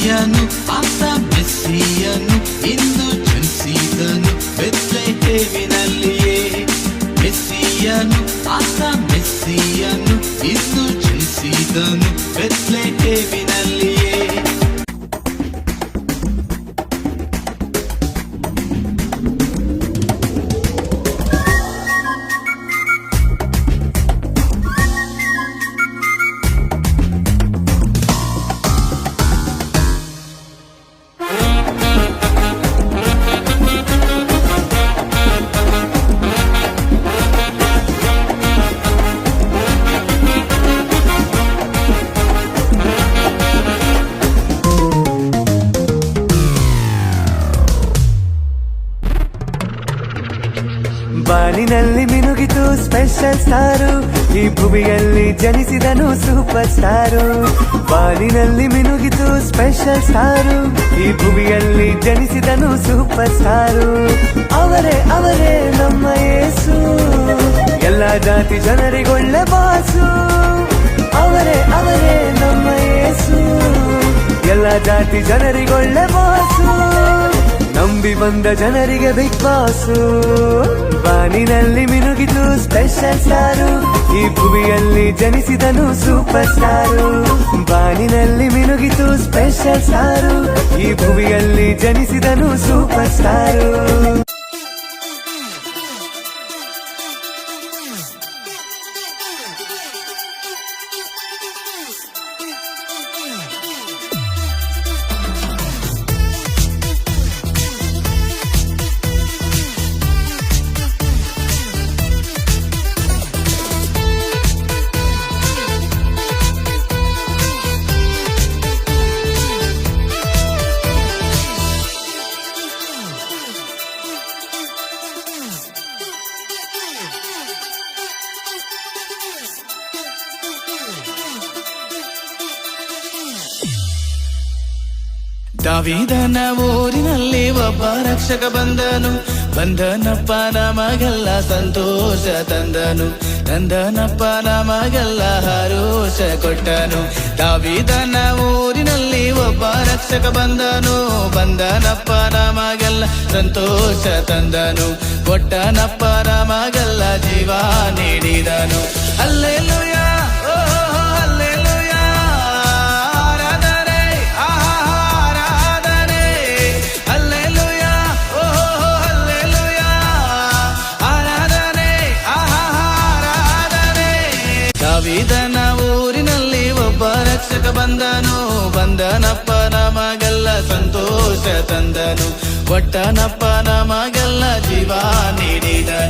ಮೆಸ್ಸಿಯನು ಆತ ಮೆಸ್ಸಿಯನು ಇಂದು ಜನಿಸಿದನು ಬೆತ್ಲೆಹೇಮಿನಲ್ಲಿಯೇ. ಮೆಸ್ಸಿಯನು ಆತ ಮೆಸ್ಸಿಯನು ಇಂದು ಜನಿಸಿದನು ಬೆತ್ಲೆಹೇಮಿನಲ್ಲಿಯೇ. ಬಾನಿನಲ್ಲಿ ಮಿನುಗಿತು special star, ಈ ಭುವಿಯಲ್ಲಿ ಜನಿಸಿದನು ಸೂಪರ್ ಸ್ಟಾರು. ಬಾನಿನಲ್ಲಿ ಮಿನುಗಿತು ಸ್ಪೆಷಲ್ ಸ್ಟಾರು, ಈ ಭುವಿಯಲ್ಲಿ ಜನಿಸಿದನು ಸೂಪರ್ ಸ್ಟಾರು. ಅವರೇ ಅವರೇ ನಮ್ಮ ಯೇಸು, ಎಲ್ಲ ಜಾತಿ ಜನರಿಗೊಳ್ಳೆ ಬಾಸು. ಅವರೇ ಅವರೇ ನಮ್ಮ ಯೇಸು, ಎಲ್ಲ ಜಾತಿ ಜನರಿಗೊಳ್ಳೆ ಬಾಸು. ನಂಬಿ ಬಂದ ಜನರಿಗೆ ಬಿಗ್ ಬಾಸು. ಬಾನಿನಲ್ಲಿ ಮಿನುಗಿತು ಸ್ಪೆಷಲ್ ಸ್ಟಾರು, ಈ ಭುವಿಯಲ್ಲಿ ಜನಿಸಿದನು ಸೂಪರ್ ಸ್ಟಾರು. ಬಾನಿನಲ್ಲಿ ಮಿನುಗಿತು ಸ್ಪೆಷಲ್ ಸ್ಟಾರು, ಈ ಭುವಿಯಲ್ಲಿ ಜನಿಸಿದನು ಸೂಪರ್ ಸ್ಟಾರು. ದಾವೀದನ ಊರಿನಲ್ಲಿ ಒಬ್ಬ ರಕ್ಷಕ ಬಂದನು, ಬಂದನಪ್ಪ ನಮಗೆಲ್ಲ ಸಂತೋಷ ತಂದನು. ತಂದನಪ್ಪ ನಮಗೆಲ್ಲ ಹರೋಷ ಕೊಟ್ಟನು. ದಾವೀದನ ಊರಿನಲ್ಲಿ ಒಬ್ಬ ರಕ್ಷಕ ಬಂದನು, ಬಂದನಪ್ಪ ನಮಗೆಲ್ಲ ಸಂತೋಷ ತಂದನು. ಕೊಟ್ಟನಪ್ಪ ನಮಗೆಲ್ಲ ಜೀವ ನೀಡಿದನು. ಹಲ್ಲೆಲೂಯಾ ದಾವೀದನ ಊರಿನಲ್ಲಿ ಒಬ್ಬ ರಕ್ಷಕ ಬಂದನು, ಬಂದನಪ್ಪ ನಮಗೆಲ್ಲ ಸಂತೋಷ ತಂದನು. ಕೊಟ್ಟನಪ್ಪ ನಮಗೆಲ್ಲ ಜೀವ ನೀಡಿದನು.